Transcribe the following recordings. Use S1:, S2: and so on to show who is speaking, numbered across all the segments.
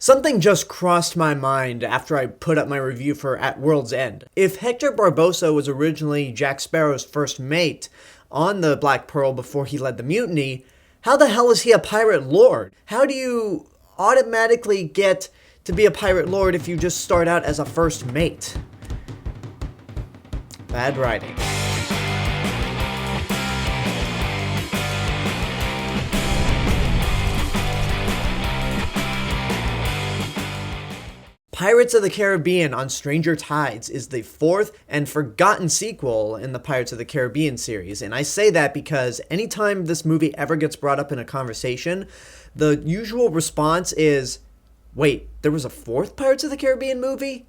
S1: Something just crossed my mind after I put up my review for At World's End. If Hector Barbossa was originally Jack Sparrow's first mate on the Black Pearl before he led the mutiny, how the hell is he a pirate lord? How do you automatically get to be a pirate lord if you just start out as a first mate? Bad writing. Pirates of the Caribbean on Stranger Tides is the fourth and forgotten sequel in the Pirates of the Caribbean series. And I say that because anytime this movie ever gets brought up in a conversation, the usual response is, wait, there was a fourth Pirates of the Caribbean movie?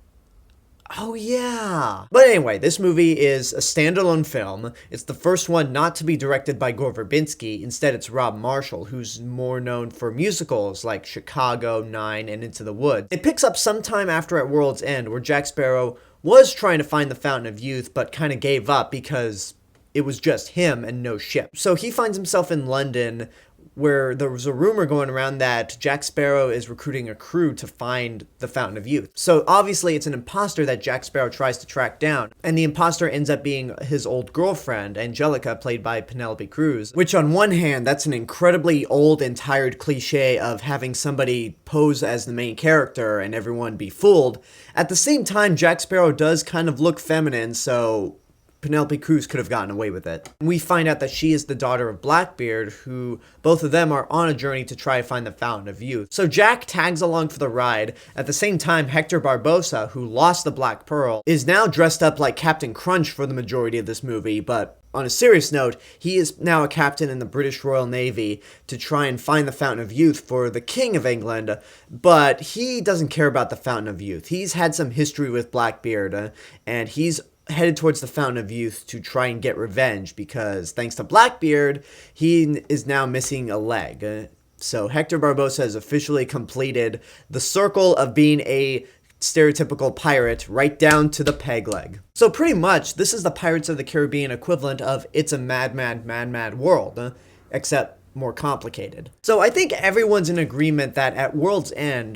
S1: Oh yeah. But anyway, this movie is a standalone film. It's the first one not to be directed by Gore Verbinski. Instead, it's Rob Marshall, who's more known for musicals like Chicago, 9, and Into the Woods. It picks up sometime after At World's End, where Jack Sparrow was trying to find the Fountain of Youth, but kind of gave up because it was just him and no ship. So he finds himself in London, where there was a rumor going around that Jack Sparrow is recruiting a crew to find the Fountain of Youth. So obviously it's an imposter that Jack Sparrow tries to track down, and the imposter ends up being his old girlfriend, Angelica, played by Penelope Cruz, which on one hand, that's an incredibly old and tired cliche of having somebody pose as the main character and everyone be fooled. At the same time, Jack Sparrow does kind of look feminine, so Penelope Cruz could have gotten away with it. We find out that she is the daughter of Blackbeard, who both of them are on a journey to try to find the Fountain of Youth. So Jack tags along for the ride. At the same time, Hector Barbossa, who lost the Black Pearl, is now dressed up like Captain Crunch for the majority of this movie, but on a serious note, he is now a captain in the British Royal Navy to try and find the Fountain of Youth for the King of England, but he doesn't care about the Fountain of Youth. He's had some history with Blackbeard, and he's headed towards the Fountain of Youth to try and get revenge because, thanks to Blackbeard, he is now missing a leg. So Hector Barbossa has officially completed the circle of being a stereotypical pirate right down to the peg leg. So pretty much, this is the Pirates of the Caribbean equivalent of It's a Mad, Mad, Mad, Mad World, except more complicated. So I think everyone's in agreement that At World's End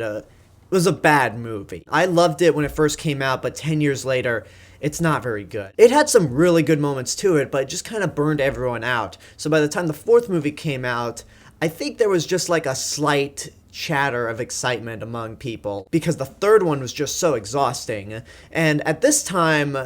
S1: was a bad movie. I loved it when it first came out, but 10 years later, it's not very good. It had some really good moments to it, but it just kind of burned everyone out. So by the time the fourth movie came out, I think there was just like a slight chatter of excitement among people because the third one was just so exhausting. And at this time,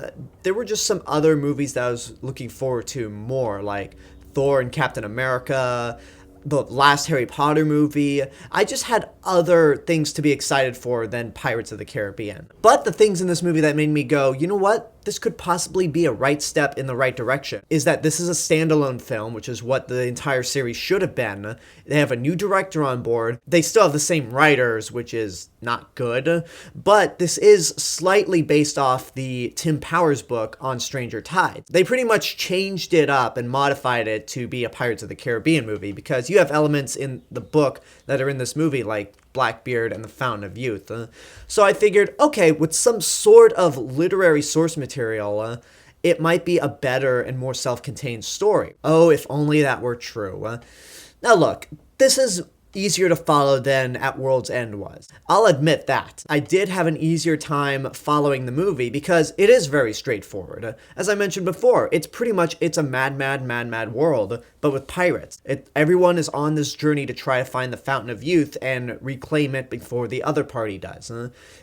S1: there were just some other movies that I was looking forward to more, like Thor and Captain America, the last Harry Potter movie. I just had other things to be excited for than Pirates of the Caribbean. But the things in this movie that made me go, you know what? This could possibly be a right step in the right direction, is that this is a standalone film, which is what the entire series should have been. They have a new director on board. They still have the same writers, which is not good, but this is slightly based off the Tim Powers book on Stranger Tides. They pretty much changed it up and modified it to be a Pirates of the Caribbean movie because you have elements in the book that are in this movie, like Blackbeard and the Fountain of Youth. So I figured, okay, with some sort of literary source material, it might be a better and more self-contained story. Oh, if only that were true. Now look, this is easier to follow than At World's End was. I'll admit that. I did have an easier time following the movie because it is very straightforward. As I mentioned before, it's pretty much It's a Mad, Mad, Mad, Mad World, but with pirates. Everyone is on this journey to try to find the Fountain of Youth and reclaim it before the other party does.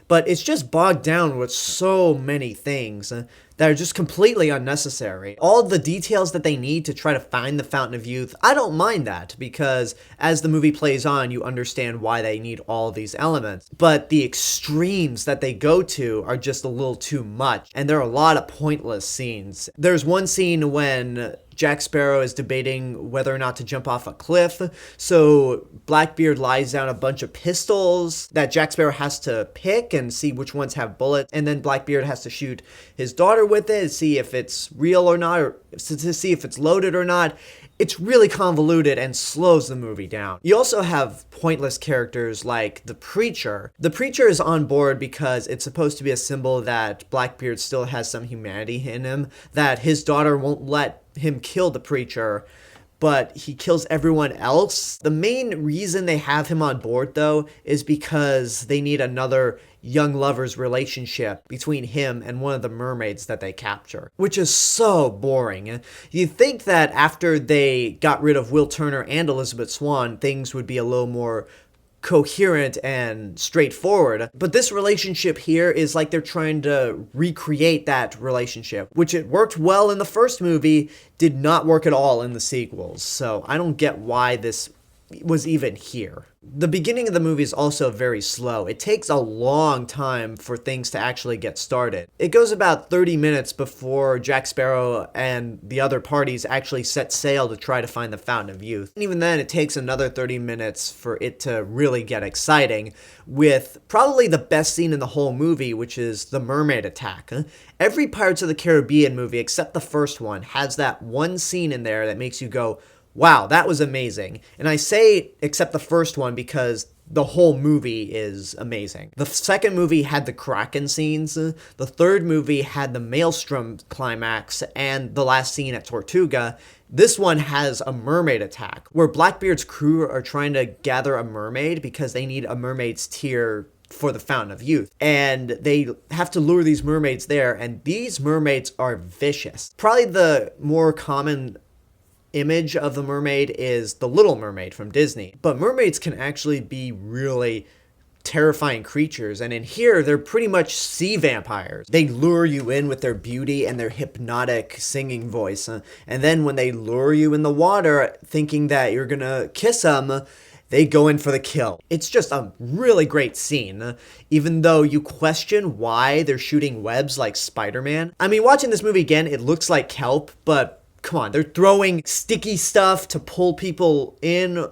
S1: But it's just bogged down with so many things that are just completely unnecessary. All the details that they need to try to find the Fountain of Youth, I don't mind that, because as the movie plays on, you understand why they need all these elements. But the extremes that they go to are just a little too much, and there are a lot of pointless scenes. There's one scene when Jack Sparrow is debating whether or not to jump off a cliff, so Blackbeard lies down a bunch of pistols that Jack Sparrow has to pick and see which ones have bullets, and then Blackbeard has to shoot his daughter with it and see if it's real or not, or to see if it's loaded or not. It's really convoluted and slows the movie down. You also have pointless characters like the Preacher. The Preacher is on board because it's supposed to be a symbol that Blackbeard still has some humanity in him, that his daughter won't let him kill the Preacher, but he kills everyone else. The main reason they have him on board, though, is because they need another young lover's relationship between him and one of the mermaids that they capture, which is so boring. You'd think that after they got rid of Will Turner and Elizabeth Swann, things would be a little more coherent and straightforward, but this relationship here is like they're trying to recreate that relationship, which it worked well in the first movie, did not work at all in the sequels, so I don't get why this was even here. The beginning of the movie is also very slow. It takes a long time for things to actually get started. It goes about 30 minutes before Jack Sparrow and the other parties actually set sail to try to find the Fountain of Youth. And even then, it takes another 30 minutes for it to really get exciting, with probably the best scene in the whole movie, which is the mermaid attack. Every Pirates of the Caribbean movie, except the first one, has that one scene in there that makes you go, wow, that was amazing. And I say except the first one because the whole movie is amazing. The second movie had the Kraken scenes. The third movie had the Maelstrom climax and the last scene at Tortuga. This one has a mermaid attack where Blackbeard's crew are trying to gather a mermaid because they need a mermaid's tear for the Fountain of Youth. And they have to lure these mermaids there, and these mermaids are vicious. Probably the more common image of the mermaid is the Little Mermaid from Disney, but mermaids can actually be really terrifying creatures, and in here they're pretty much sea vampires. They lure you in with their beauty and their hypnotic singing voice, and then when they lure you in the water thinking that you're gonna kiss them, they go in for the kill. It's just a really great scene, even though you question why they're shooting webs like Spider-Man. I mean, watching this movie again, it looks like kelp, but come on, they're throwing sticky stuff to pull people in.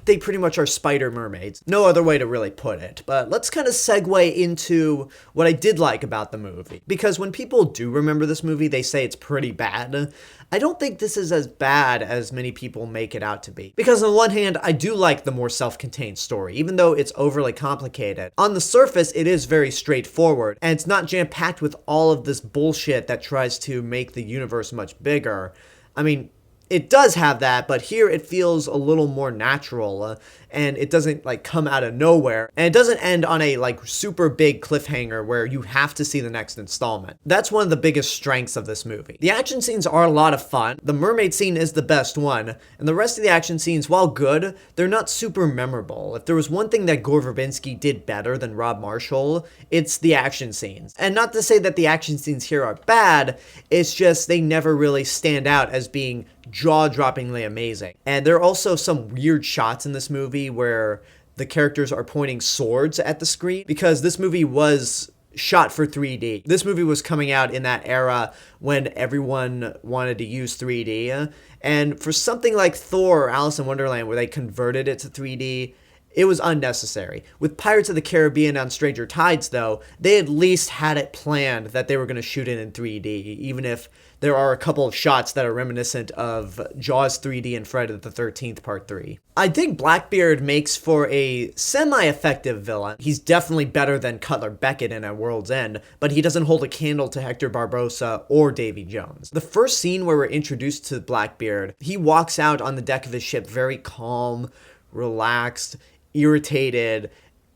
S1: They pretty much are spider mermaids. No other way to really put it. But let's kind of segue into what I did like about the movie. Because when people do remember this movie, they say it's pretty bad. I don't think this is as bad as many people make it out to be. Because on the one hand, I do like the more self-contained story, even though it's overly complicated. On the surface, it is very straightforward, and it's not jam-packed with all of this bullshit that tries to make the universe much bigger. I mean, it does have that, but here it feels a little more natural, and it doesn't like come out of nowhere, and it doesn't end on a like super big cliffhanger where you have to see the next installment. That's one of the biggest strengths of this movie. The action scenes are a lot of fun. The mermaid scene is the best one, and the rest of the action scenes, while good, they're not super memorable. If there was one thing that Gore Verbinski did better than Rob Marshall, it's the action scenes. And not to say that the action scenes here are bad, it's just they never really stand out as being jaw-droppingly amazing. And there are also some weird shots in this movie where the characters are pointing swords at the screen, because this movie was shot for 3D. This movie was coming out in that era when everyone wanted to use 3D. And for something like Thor or Alice in Wonderland, where they converted it to 3D, it was unnecessary. With Pirates of the Caribbean on Stranger Tides, though, they at least had it planned that they were going to shoot it in 3D, even if there are a couple of shots that are reminiscent of Jaws 3D and Friday the 13th Part 3. I think Blackbeard makes for a semi-effective villain. He's definitely better than Cutler Beckett in At World's End, but he doesn't hold a candle to Hector Barbossa or Davy Jones. The first scene where we're introduced to Blackbeard, he walks out on the deck of his ship very calm, relaxed, irritated,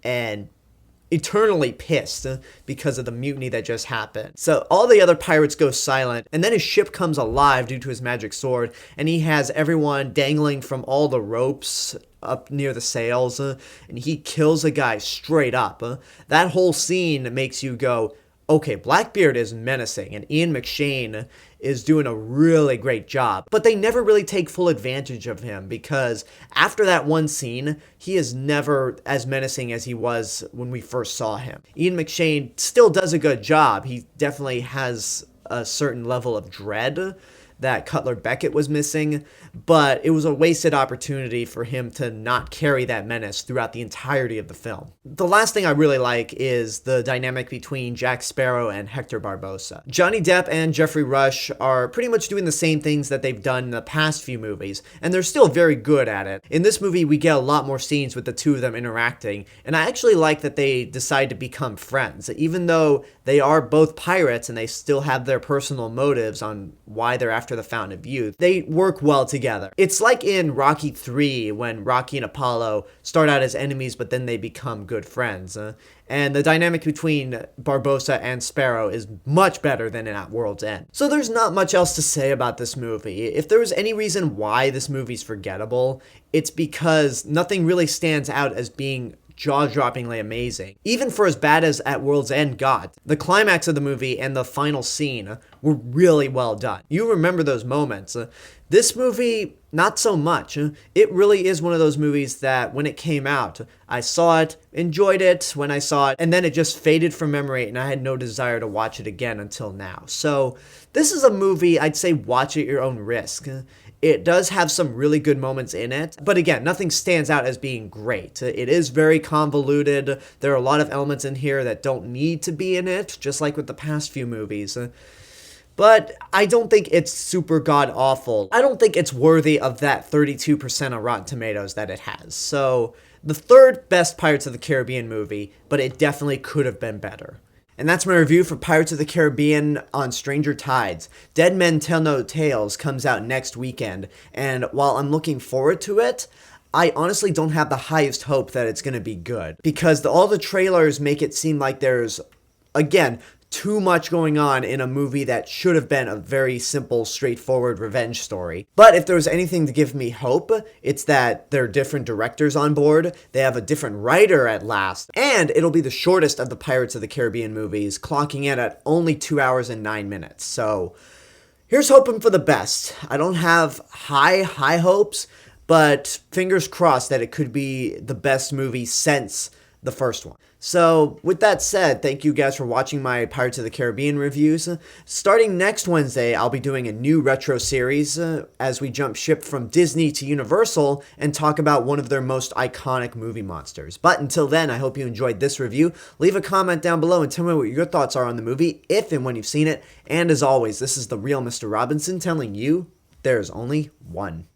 S1: and eternally pissed because of the mutiny that just happened. So all the other pirates go silent, and then his ship comes alive due to his magic sword, and he has everyone dangling from all the ropes up near the sails, and he kills a guy straight up. That whole scene makes you go, okay, Blackbeard is menacing, and Ian McShane is doing a really great job. But they never really take full advantage of him, because after that one scene, he is never as menacing as he was when we first saw him. Ian McShane still does a good job. He definitely has a certain level of dread that Cutler Beckett was missing, but it was a wasted opportunity for him to not carry that menace throughout the entirety of the film. The last thing I really like is the dynamic between Jack Sparrow and Hector Barbossa. Johnny Depp and Geoffrey Rush are pretty much doing the same things that they've done in the past few movies, and they're still very good at it. In this movie, we get a lot more scenes with the two of them interacting, and I actually like that they decide to become friends. Even though they are both pirates and they still have their personal motives on why they're after after the Fountain of Youth. They work well together. It's like in Rocky 3 when Rocky and Apollo start out as enemies but then they become good friends. And the dynamic between Barbossa and Sparrow is much better than in At World's End. So there's not much else to say about this movie. If there was any reason why this movie's forgettable, it's because nothing really stands out as being jaw-droppingly amazing. Even for as bad as At World's End got, the climax of the movie and the final scene were really well done. You remember those moments. This movie, not so much. It really is one of those movies that when it came out, I saw it, enjoyed it when I saw it, and then it just faded from memory and I had no desire to watch it again until now. So this is a movie I'd say watch at your own risk. It does have some really good moments in it, but again, nothing stands out as being great. It is very convoluted. There are a lot of elements in here that don't need to be in it, just like with the past few movies. But I don't think it's super god-awful. I don't think it's worthy of that 32% of Rotten Tomatoes that it has. So, the third best Pirates of the Caribbean movie, but it definitely could have been better. And that's my review for Pirates of the Caribbean on Stranger Tides. Dead Men Tell No Tales comes out next weekend, and while I'm looking forward to it, I honestly don't have the highest hope that it's going to be good. Because all the trailers make it seem like there's, again, too much going on in a movie that should have been a very simple, straightforward revenge story. But if there was anything to give me hope, it's that there are different directors on board, they have a different writer at last, and it'll be the shortest of the Pirates of the Caribbean movies, clocking in at only 2 hours and 9 minutes. So, here's hoping for the best. I don't have high hopes, but fingers crossed that it could be the best movie since the first one. So, with that said, thank you guys for watching my Pirates of the Caribbean reviews. Starting next Wednesday, I'll be doing a new retro series as we jump ship from Disney to Universal and talk about one of their most iconic movie monsters. But until then, I hope you enjoyed this review. Leave a comment down below and tell me what your thoughts are on the movie, if and when you've seen it. And as always, this is the real Mr. Robinson telling you, there's only one.